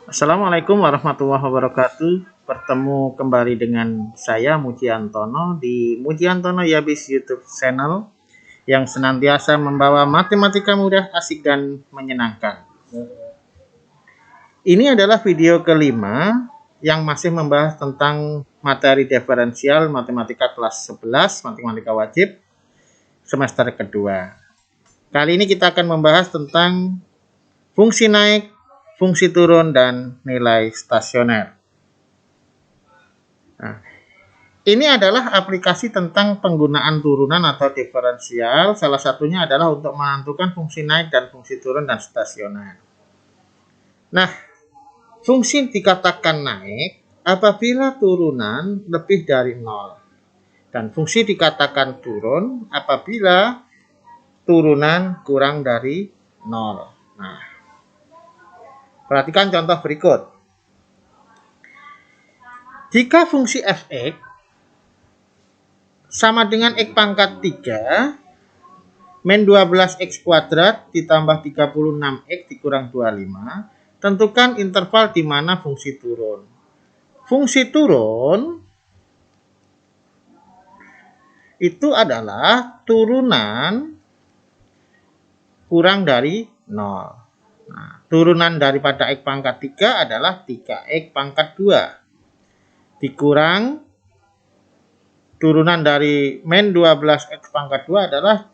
Assalamualaikum warahmatullahi wabarakatuh. Bertemu kembali dengan saya Mujiantono di Mujiantono Yabis YouTube channel yang senantiasa membawa matematika mudah, asik dan menyenangkan. Ini adalah video kelima yang masih membahas tentang materi diferensial matematika kelas 11, matematika wajib semester kedua. Kali ini kita akan membahas tentang fungsi naik, fungsi turun, dan nilai stasioner. Nah, ini adalah aplikasi tentang penggunaan turunan atau diferensial. Salah satunya adalah untuk menentukan fungsi naik dan fungsi turun dan stasioner. Nah, fungsi dikatakan naik apabila turunan lebih dari 0. Dan fungsi dikatakan turun apabila turunan kurang dari 0. Nah, perhatikan contoh berikut. Jika fungsi f(x) sama dengan x pangkat 3 min 12x kuadrat ditambah 36x dikurang 25, tentukan interval di mana fungsi turun. Fungsi turun itu adalah turunan kurang dari 0. Nah, turunan daripada x pangkat 3 adalah 3x pangkat 2 dikurang turunan dari min 12x pangkat 2 adalah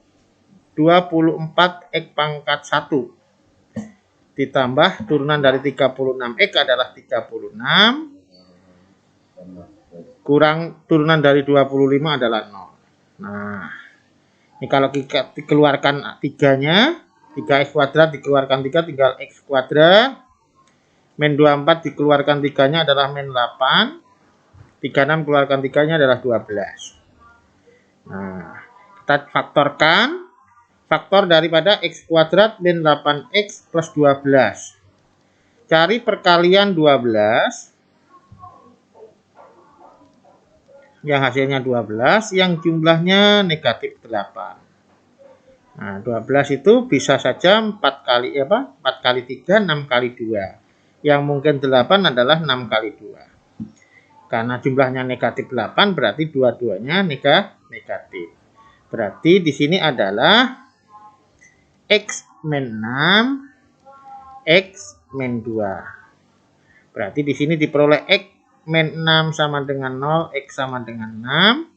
24x pangkat 1 ditambah turunan dari 36x adalah 36 kurang turunan dari 25 adalah 0. Nah, ini kalau kita dikeluarkan 3-nya, 3x kuadrat dikeluarkan 3 tinggal x kuadrat. Min 24 dikeluarkan 3-nya adalah min 8. 36 keluarkan 3-nya adalah 12. Nah, kita faktorkan. Faktor daripada x kuadrat min 8x plus 12. Cari perkalian 12. Yang hasilnya 12, yang jumlahnya negatif 8. Nah, 12 itu bisa saja 4 kali 3, 6 kali 2. Yang mungkin 8 adalah 6 kali 2. Karena jumlahnya negatif 8 berarti dua-duanya negatif. Berarti di sini adalah x min 6, x min 2. Berarti di sini diperoleh x min 6 sama dengan 0, x sama dengan 6.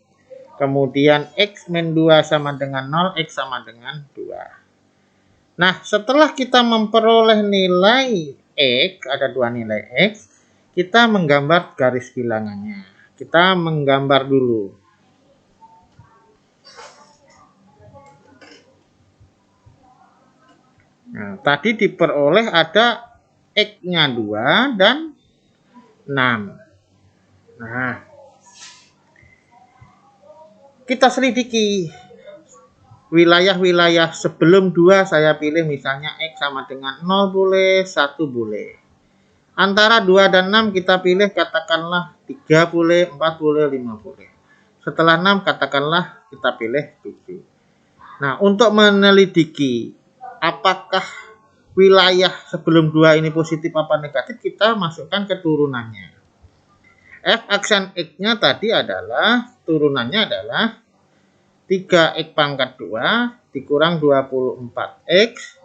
Kemudian x min 2 sama dengan 0, x sama dengan 2. Nah, setelah kita memperoleh nilai x, ada dua nilai x, kita menggambar garis bilangannya. Kita menggambar dulu. Nah, tadi diperoleh ada x-nya 2 dan 6. Nah, kita selidiki wilayah-wilayah sebelum 2 saya pilih misalnya x sama dengan 0 boleh, 1 boleh. Antara 2 dan 6 kita pilih katakanlah 3 boleh, 4 boleh, 5 boleh. Setelah 6 katakanlah kita pilih 7. Nah, untuk menyelidiki apakah wilayah sebelum 2 ini positif apa negatif, kita masukkan ke turunannya. F aksen X-nya tadi adalah, turunannya adalah 3x pangkat 2 dikurang 24x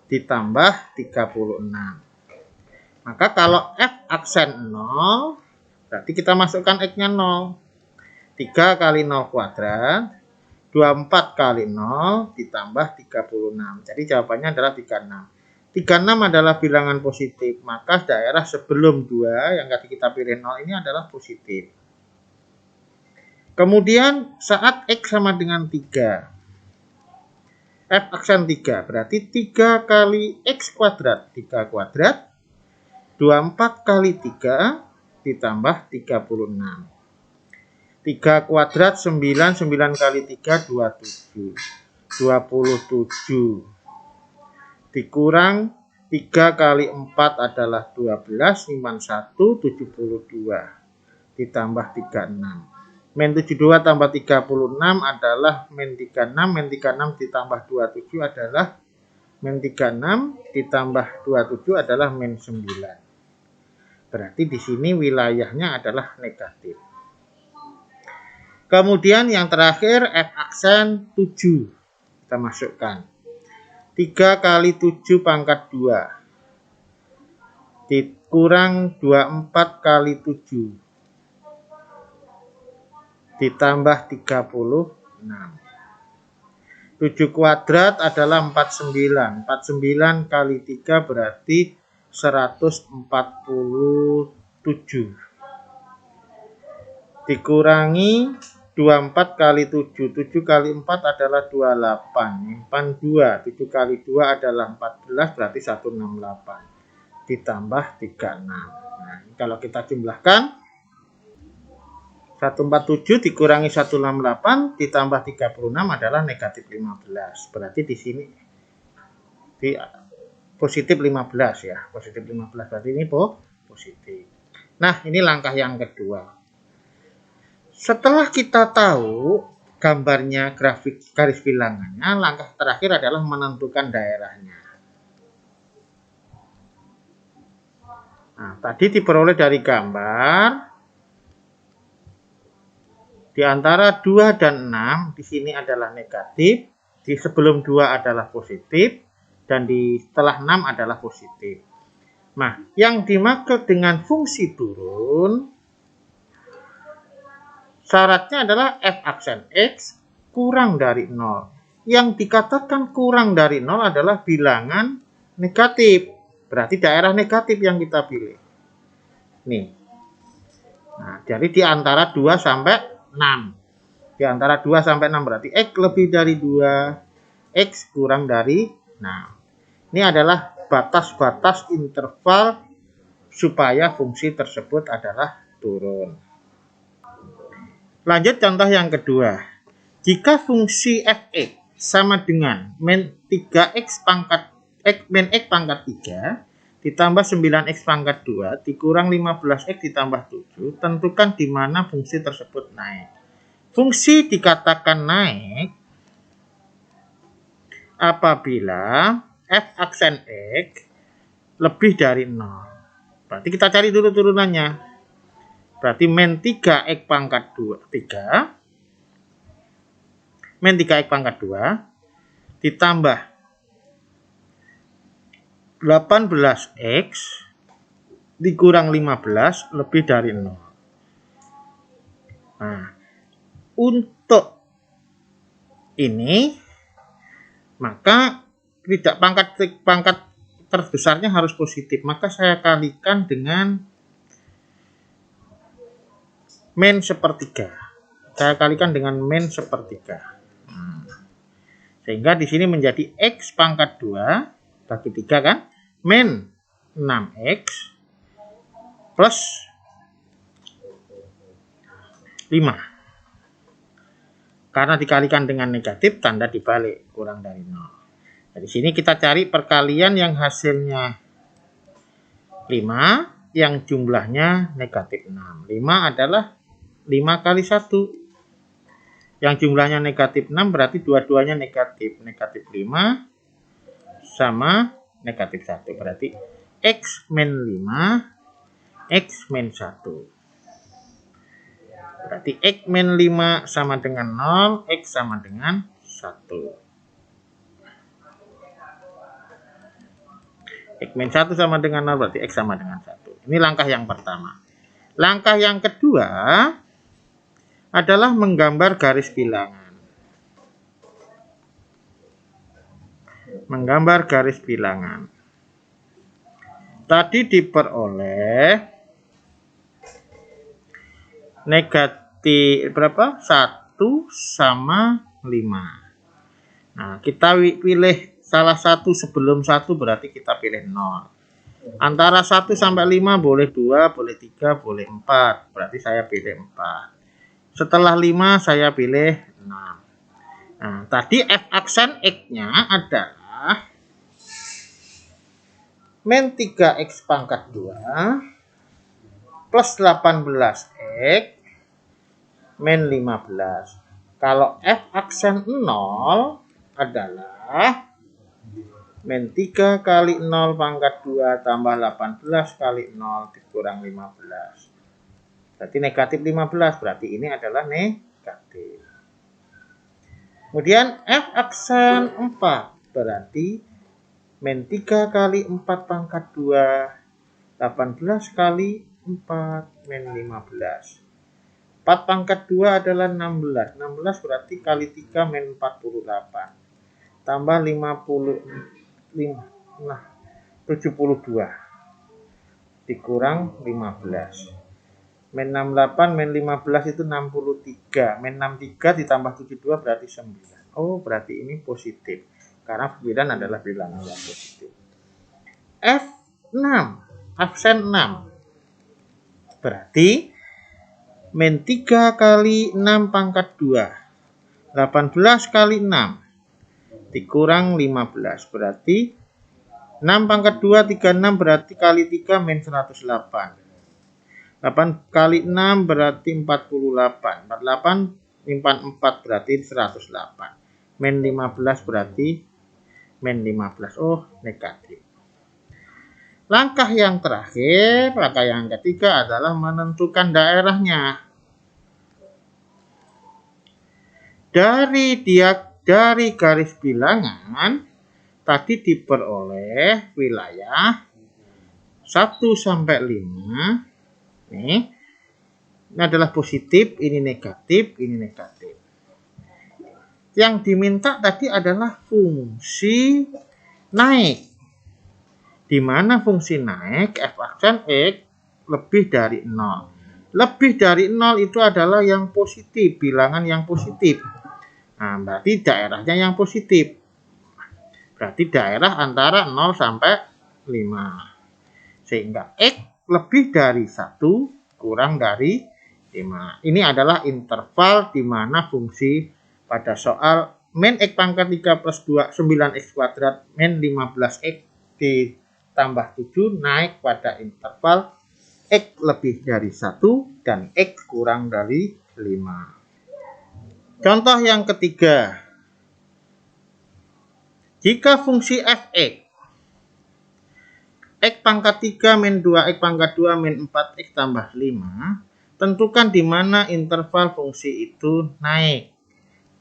ditambah 36. Maka kalau F aksen 0, berarti kita masukkan X-nya 0. 3 kali 0 kuadrat, 24 kali 0 ditambah 36. Jadi jawabannya adalah 36. 36 adalah bilangan positif, maka daerah sebelum 2 yang tadi kita pilih 0 ini adalah positif. Kemudian saat X sama dengan 3, F aksen 3 berarti 3 kali X kuadrat, 3 kuadrat, 24 kali 3 ditambah 36. 3 kuadrat 9, 9 kali 3 27. 27 dikurang 3 kali 4 adalah 12, simpan 1, 72 ditambah 36. Min 72 tambah 36 adalah min 36, min 36 ditambah 27 adalah min 36 ditambah 27 adalah min 9. Berarti di sini wilayahnya adalah negatif. Kemudian yang terakhir F aksen 7. Kita masukkan. 3 kali 7 pangkat 2. Dikurang 24 kali 7. Ditambah 36. 7 kuadrat adalah 49. 49 kali 3 berarti 147. Dikurangi 24 kali 7. 7 kali 4 adalah 28. Nyimpan 2. 7 kali 2 adalah 14 berarti 168. Ditambah 36. Nah, kalau kita jumlahkan 147 dikurangi 168 ditambah 36 adalah negatif 15. Berarti di sini di positif 15 ya. Positif 15 berarti ini positif. Nah, ini langkah yang kedua. Setelah kita tahu gambarnya grafik garis bilangannya, langkah terakhir adalah menentukan daerahnya. Nah, tadi diperoleh dari gambar. Di antara 2 dan 6 di sini adalah negatif, di sebelum 2 adalah positif, dan di setelah 6 adalah positif. Nah, yang dimaksud dengan fungsi turun, syaratnya adalah f aksen x kurang dari 0. Yang dikatakan kurang dari 0 adalah bilangan negatif. Berarti daerah negatif yang kita pilih. Nih. Nah, jadi di antara 2 sampai 6. Di antara 2 sampai 6 berarti X lebih dari 2, X kurang dari 6. Ini adalah batas-batas interval supaya fungsi tersebut adalah turun. Lanjut contoh yang kedua. Jika fungsi fx sama dengan min 3x pangkat min x pangkat 3 ditambah 9x pangkat 2 dikurang 15x ditambah 7, tentukan di mana fungsi tersebut naik. Fungsi dikatakan naik apabila f aksen x lebih dari 0. Berarti kita cari dulu turunannya. Berarti min 3x pangkat 3 min 3x pangkat 2 ditambah 18x dikurang 15 lebih dari 0. Nah, untuk ini maka tidak pangkat terbesarnya harus positif. Maka saya kalikan dengan min sepertiga. Saya kalikan dengan min sepertiga. Sehingga di sini menjadi x pangkat 2 bagi 3 kan? Min 6x plus 5. Karena dikalikan dengan negatif, tanda dibalik, kurang dari 0. Nah, di sini kita cari perkalian yang hasilnya 5, yang jumlahnya negatif 6. 5 adalah 5 kali 1. Yang jumlahnya negatif 6 berarti dua-duanya negatif. Negatif 5 sama negatif 1. Berarti x min 5, x min 1. Berarti x min 5 sama dengan 0, x sama dengan 1. X min 1 sama dengan 0, berarti x sama dengan 1. Ini langkah yang pertama. Langkah yang kedua adalah menggambar garis bilangan. Menggambar garis bilangan. Tadi diperoleh negatif berapa? 1 sama 5. Nah, kita pilih salah satu sebelum 1 berarti kita pilih 0. Antara 1 sampai 5 boleh 2, boleh 3, boleh 4. Berarti saya pilih 4. Setelah 5 saya pilih 6. Nah, tadi f aksen x-nya adalah min 3x pangkat 2 plus 18x min 15. Kalau f aksen 0 adalah min 3 kali 0 pangkat 2 tambah 18 kali 0 dikurang 15. Berarti negatif 15, berarti ini adalah negatif. Kemudian F aksen 4, berarti min 3 kali 4 pangkat 2, 18 kali 4, min 15. 4 pangkat 2 adalah 16. 16 berarti kali 3 min 48. Tambah 72. Dikurang 15. Min 68, min 15 itu 63. Min 63 ditambah 72 berarti 9. Oh, berarti ini positif. Karena 9 adalah bilangan yang positif. F6, aksen 6. Berarti min 3 kali 6 pangkat 2. 18 kali 6. Dikurang 15. Berarti 6 pangkat 2, 36 berarti kali 3 min 108. 8 kali 6 berarti 48. 48 nyimpan 4 berarti 108. Min 15 berarti min 15. Oh, negatif. Langkah yang terakhir, langkah yang ketiga adalah menentukan daerahnya. Dari garis bilangan tadi diperoleh wilayah 1 sampai 5. Ini adalah positif, ini negatif, ini negatif. Yang diminta tadi adalah fungsi naik. Di mana fungsi naik f aksen x lebih dari 0. Lebih dari 0 itu adalah yang positif, bilangan yang positif. Nah, berarti daerahnya yang positif. Berarti daerah antara 0 sampai 5. Sehingga x lebih dari 1 kurang dari 5. Ini adalah interval di mana fungsi pada soal min x pangkat 3 plus 2 9x kuadrat min 15x ditambah 7 naik pada interval x lebih dari 1 dan x kurang dari 5. Contoh yang ketiga. Jika fungsi f(x) x pangkat 3 min 2x pangkat 2 min 4x tambah 5, tentukan di mana interval fungsi itu naik.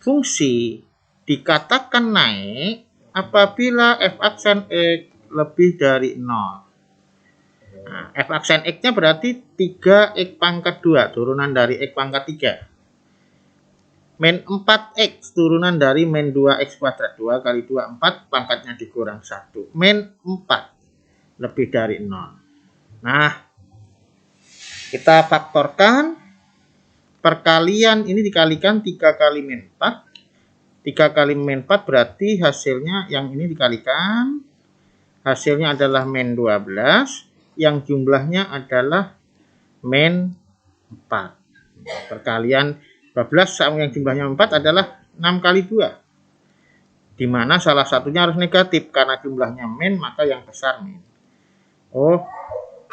Fungsi dikatakan naik apabila f aksen x lebih dari 0. Nah, f aksen x-nya berarti 3x pangkat 2 turunan dari x pangkat 3. Min 4x turunan dari min 2x kuadrat. 2 kali 2 4, pangkatnya dikurang 1. Min 4 lebih dari 0. Nah, kita faktorkan. Perkalian ini dikalikan 3 kali min 4. 3 kali min 4 berarti hasilnya yang ini dikalikan. Hasilnya adalah min 12. Yang jumlahnya adalah min 4. Perkalian 12 sama yang jumlahnya 4 adalah 6 kali 2. Di mana salah satunya harus negatif. Karena jumlahnya min, maka yang besar min. Oh,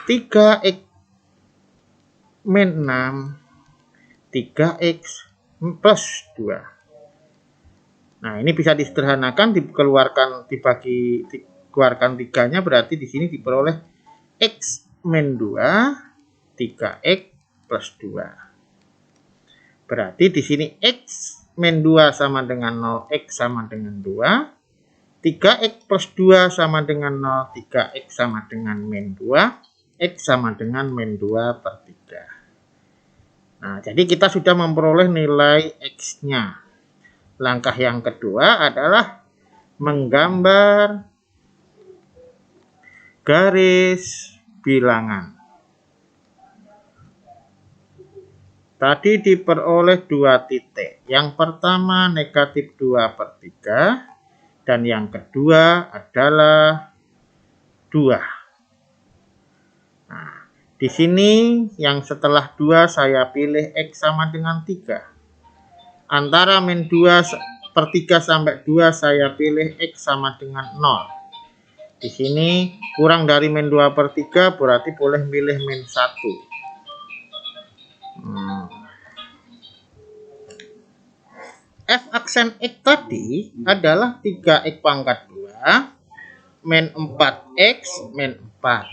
3x min 6, 3x plus 2. Nah, ini bisa disederhanakan, dikeluarkan 3-nya, berarti di sini diperoleh x min 2, 3x plus 2. Berarti di sini x min 2 sama dengan 0, x sama dengan 2. 3x plus 2 sama dengan 0, 3x sama dengan min 2, x sama dengan min 2 per 3. Nah, jadi kita sudah memperoleh nilai x-nya. Langkah yang kedua adalah menggambar garis bilangan. Tadi diperoleh 2 titik. Yang pertama negatif 2 per 3. Dan yang kedua adalah 2. Nah, di sini yang setelah 2 saya pilih x sama dengan 3. Antara min 2 per 3 sampai 2 saya pilih x sama dengan 0. Di sini kurang dari min 2 per 3 berarti boleh pilih min 1. F aksen x tadi adalah 3x pangkat 2 min 4X min 4.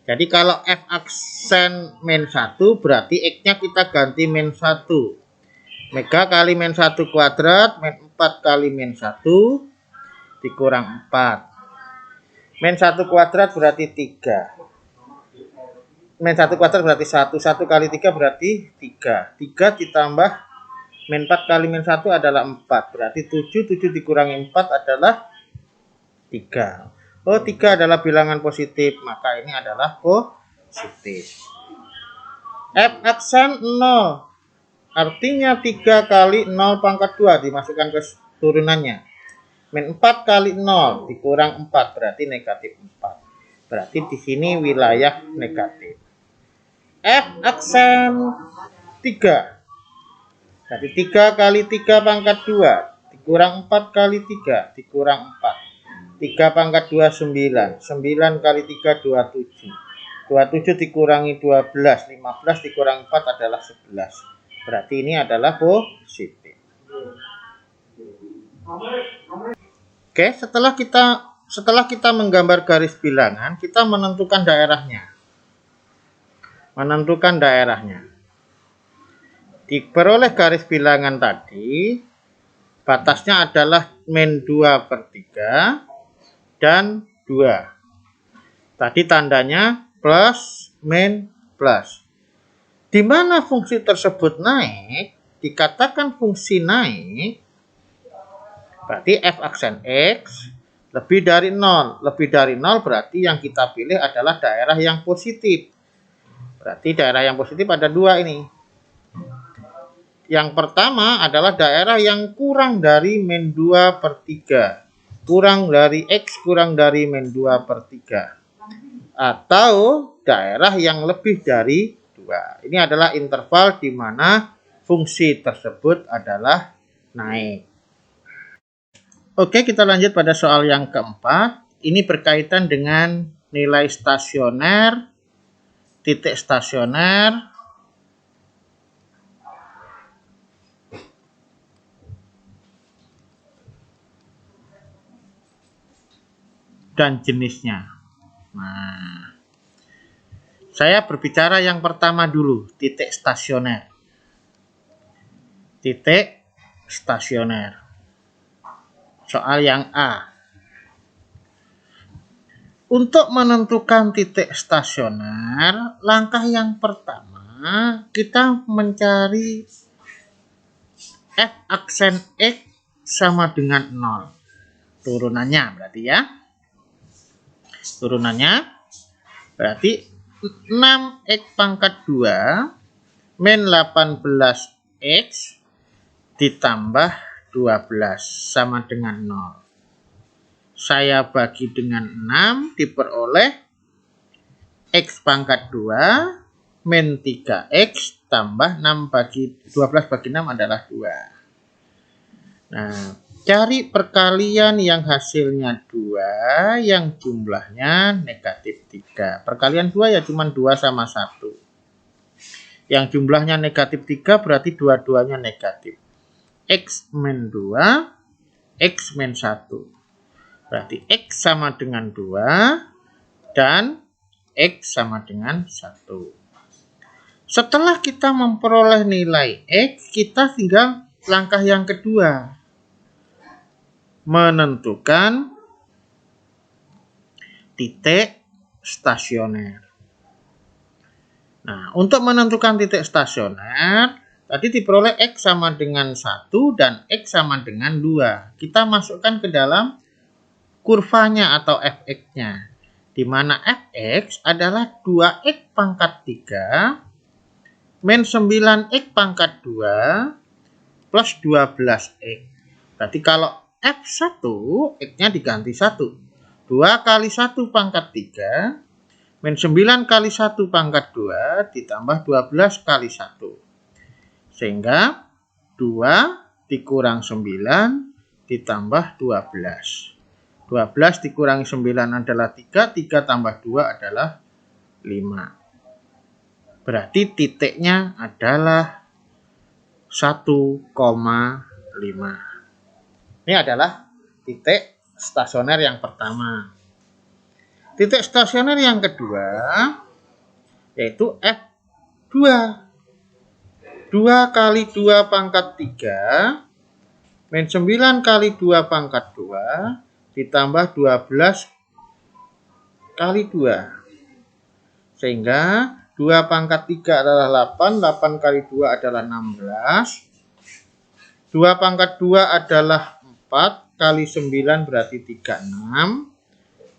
Jadi kalau F aksen min 1 berarti X-nya kita ganti min 1. Mega kali min 1 kuadrat min 4 kali min 1 dikurang 4. Min 1 kuadrat berarti 3. Min 1 kuadrat berarti 1. 1 kali 3 berarti 3. 3 ditambah min 4 kali min 1 adalah 4. Berarti 7. 7 dikurangi 4 adalah 3. Oh, 3 adalah bilangan positif. Maka ini adalah positif. F aksen 0. Artinya 3 kali 0 pangkat 2 dimasukkan ke turunannya. Min 4 kali 0 dikurang 4 berarti negatif 4. Berarti di sini wilayah negatif. F aksen 3. Jadi 3 kali 3 pangkat 2 dikurang 4 kali 3 dikurang 4. 3 pangkat 2 9. 9 kali 3 27. 27 dikurangi 12. 15 dikurangi 4 adalah 11. Berarti ini adalah positif. Oke, setelah kita menggambar garis bilangan, kita menentukan daerahnya. Diperoleh garis bilangan tadi, batasnya adalah min 2/3 dan 2. Tadi tandanya plus, min, plus. Di mana fungsi tersebut naik, dikatakan fungsi naik, berarti F aksen X lebih dari 0. Lebih dari 0 berarti yang kita pilih adalah daerah yang positif. Berarti daerah yang positif ada 2 ini. Yang pertama adalah daerah yang kurang dari min 2/3. Kurang dari X kurang dari min 2/3. Atau daerah yang lebih dari 2. Ini adalah interval di mana fungsi tersebut adalah naik. Oke, kita lanjut pada soal yang keempat. Ini berkaitan dengan nilai stasioner, titik stasioner, dan jenisnya. Nah, saya berbicara yang pertama dulu, titik stasioner. Titik stasioner. Soal yang A. Untuk menentukan titik stasioner, langkah yang pertama kita mencari F aksen X sama dengan 0. Turunannya berarti ya. Turunannya berarti 6X pangkat 2 min 18X ditambah 12 sama dengan 0. Saya bagi dengan 6 diperoleh X pangkat 2 min 3X tambah 6 bagi 12 bagi 6 adalah 2. Nah, cari perkalian yang hasilnya 2 yang jumlahnya negatif 3. Perkalian 2 ya cuma 2 sama 1. Yang jumlahnya negatif 3 berarti dua-duanya negatif. X min 2, X min 1. Berarti X sama dengan 2 dan X sama dengan 1. Setelah kita memperoleh nilai X, kita tinggal langkah yang kedua. Menentukan titik stasioner. Nah, untuk menentukan titik stasioner, tadi diperoleh X sama dengan 1 dan X sama dengan 2. Kita masukkan ke dalam kurvanya atau fx-nya. Di mana fx adalah 2x pangkat 3 min 9x pangkat 2 plus 12x. Berarti kalau f1, x-nya diganti 1. 2 kali 1 pangkat 3 min 9 kali 1 pangkat 2 ditambah 12 kali 1. Sehingga 2 dikurang 9 ditambah 12. 12 dikurangi 9 adalah 3. 3 tambah 2 adalah 5. Berarti titiknya adalah 1,5. Ini adalah titik stasioner yang pertama. Titik stasioner yang kedua yaitu F2. 2 kali 2 pangkat 3 min 9 kali 2 pangkat 2 ditambah 12 kali 2. Sehingga 2 pangkat 3 adalah 8, 8 kali 2 adalah 16. 2 pangkat 2 adalah 4, kali 9 berarti 36,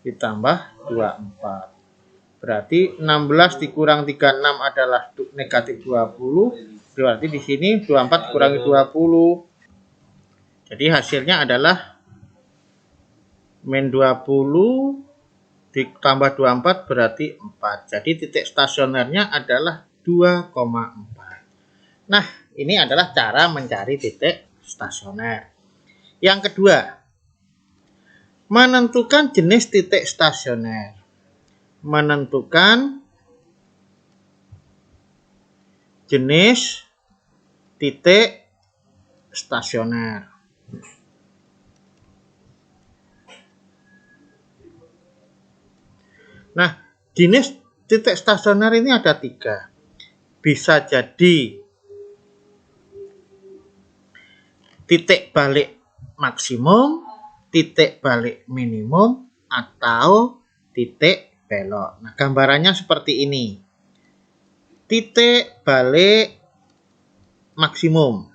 ditambah 24. Berarti 16 dikurang 36 adalah negatif 20, berarti di sini 24 kurangi 20. Jadi hasilnya adalah min 20 ditambah 24 berarti 4. Jadi titik stasionernya adalah 2,4. Nah, ini adalah cara mencari titik stasioner. Yang kedua, menentukan jenis titik stasioner. Menentukan jenis titik stasioner. Nah, jenis titik stasioner ini ada 3. Bisa jadi titik balik maksimum, titik balik minimum, atau titik belok. Nah, gambarannya seperti ini. Titik balik maksimum.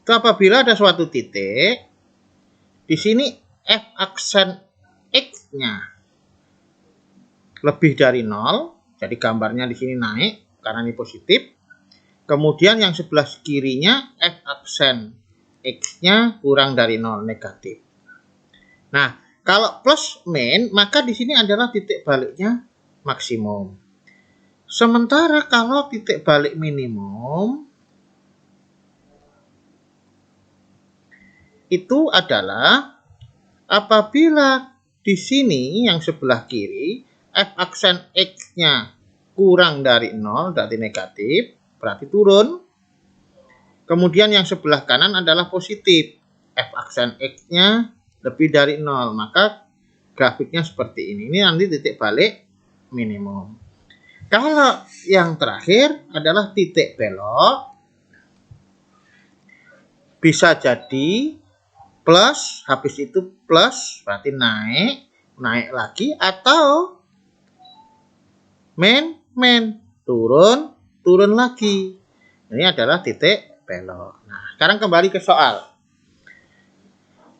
Itu apabila ada suatu titik, di sini F aksen X-nya lebih dari 0, jadi gambarnya di sini naik karena ini positif. Kemudian yang sebelah kirinya F aksen X-nya kurang dari 0, negatif. Nah, kalau plus min, maka di sini adalah titik baliknya maksimum. Sementara kalau titik balik minimum itu adalah apabila di sini yang sebelah kiri F aksen X-nya kurang dari 0, berarti negatif, berarti turun. Kemudian yang sebelah kanan adalah positif, F aksen X-nya lebih dari 0, maka grafiknya seperti ini. Ini nanti titik balik minimum. Kalau yang terakhir adalah titik belok, bisa jadi plus, habis itu plus berarti naik lagi, atau min, turun lagi. Ini adalah titik belok. Nah, sekarang kembali ke soal.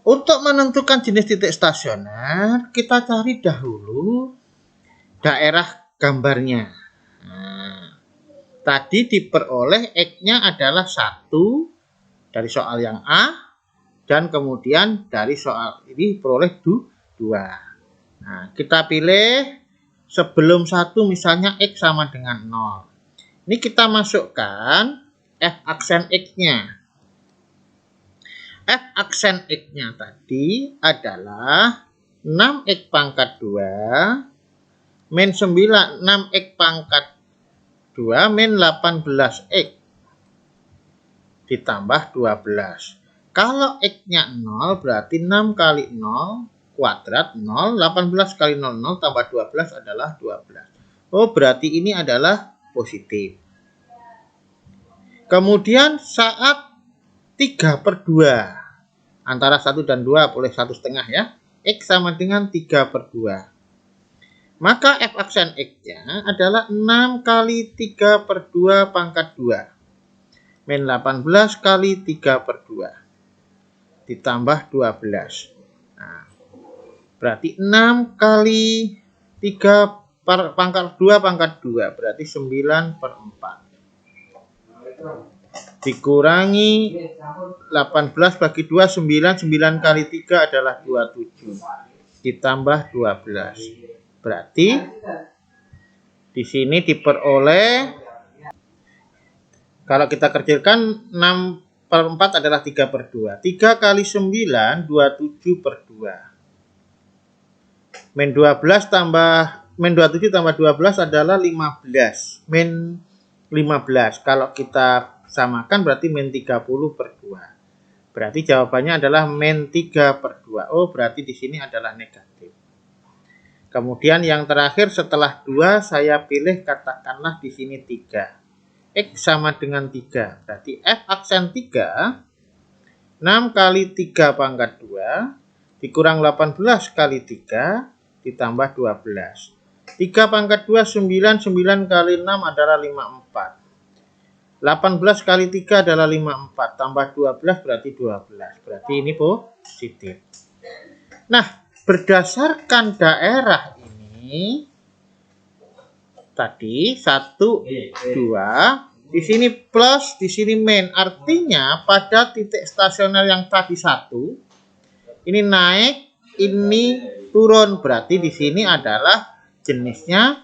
Untuk menentukan jenis titik stasioner, kita cari dahulu daerah gambarnya. Nah, tadi diperoleh X-nya adalah 1 dari soal yang A, dan kemudian dari soal ini peroleh 2. Nah, kita pilih sebelum 1 misalnya X sama dengan 0. Ini kita masukkan F aksen X-nya. F aksen X-nya tadi adalah 6X pangkat 2 min 9, 6X pangkat 2 min 18X ditambah 12. Kalau X-nya 0 berarti 6 kali 0 kuadrat 0, 18 kali 0, 0 tambah 12 adalah 12. Oh, berarti ini adalah positif. Kemudian saat 3/2, antara 1 dan 2 boleh 1,5 ya. X sama dengan 3/2. Maka F aksen X-nya adalah 6 kali 3/2 pangkat 2. Min 18 kali 3/2. Ditambah 12. Nah, berarti 6 kali 3 pangkat 2 pangkat 2 berarti 9/4. Dikurangi 18 bagi 2, 9. 9 kali 3 adalah 27. Ditambah 12. Berarti di sini diperoleh, kalau kita kecilkan 6/4 adalah 3/2. 3 kali 9, 27/2. Min 12 tambah min 27 tambah 12 adalah 15. Min 15. Kalau kita samakan berarti min 30/2. Berarti jawabannya adalah min 3/2. Oh, berarti di sini adalah negatif. Kemudian yang terakhir setelah 2 saya pilih katakanlah di sini 3. X sama dengan 3. Berarti F aksen 3 6 kali 3 pangkat 2 dikurang 18 kali 3 ditambah 12. 3 pangkat 2 9, 9 kali 6 adalah 54. 18 kali 3 adalah 54, tambah 12 berarti 12. Berarti ini positif. Nah, berdasarkan daerah ini tadi 1, 2, di sini plus, di sini min. Artinya pada titik stasioner yang tadi 1, ini naik, ini turun. Berarti di sini adalah jenisnya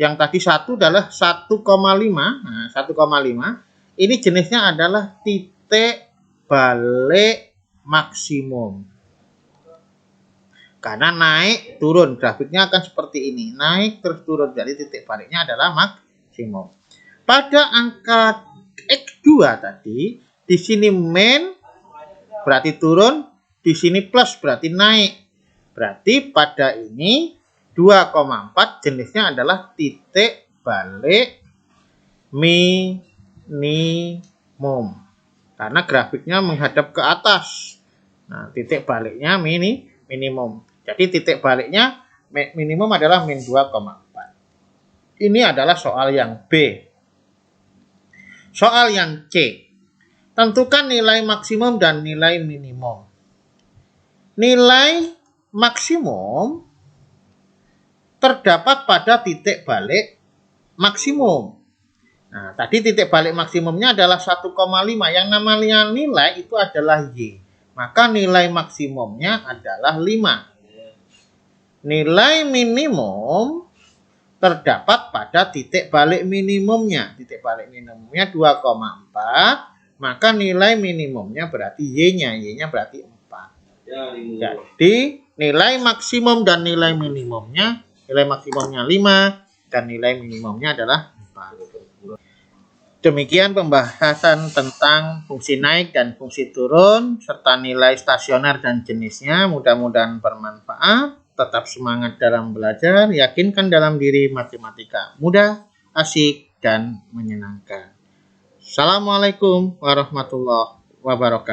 yang tadi 1 adalah 1,5. Nah, 1,5. Ini jenisnya adalah titik balik maksimum. Karena naik turun, grafiknya akan seperti ini. Naik terus turun, jadi titik baliknya adalah maksimum. Pada angka X2 tadi, di sini min berarti turun, di sini plus berarti naik. Berarti pada ini 2,4 jenisnya adalah titik balik minimum. Karena grafiknya menghadap ke atas. Nah, titik baliknya minimum. Jadi titik baliknya minimum adalah min 2,4. Ini adalah soal yang B. Soal yang C. Tentukan nilai maksimum dan nilai minimum. Nilai maksimum terdapat pada titik balik maksimum. Nah, tadi titik balik maksimumnya adalah 1,5. Yang namanya nilai itu adalah Y. Maka nilai maksimumnya adalah 5. Nilai minimum terdapat pada titik balik minimumnya. Titik balik minimumnya 2,4. Maka nilai minimumnya berarti Y-nya. Y-nya berarti 4. Jadi nilai maksimum dan nilai minimumnya. Nilai maksimumnya 5. Dan nilai minimumnya adalah 4. Demikian pembahasan tentang fungsi naik dan fungsi turun. Serta nilai stasioner dan jenisnya. Mudah-mudahan bermanfaat. Tetap semangat dalam belajar, yakinkan dalam diri matematika mudah, asik, dan menyenangkan. Assalamualaikum warahmatullahi wabarakatuh.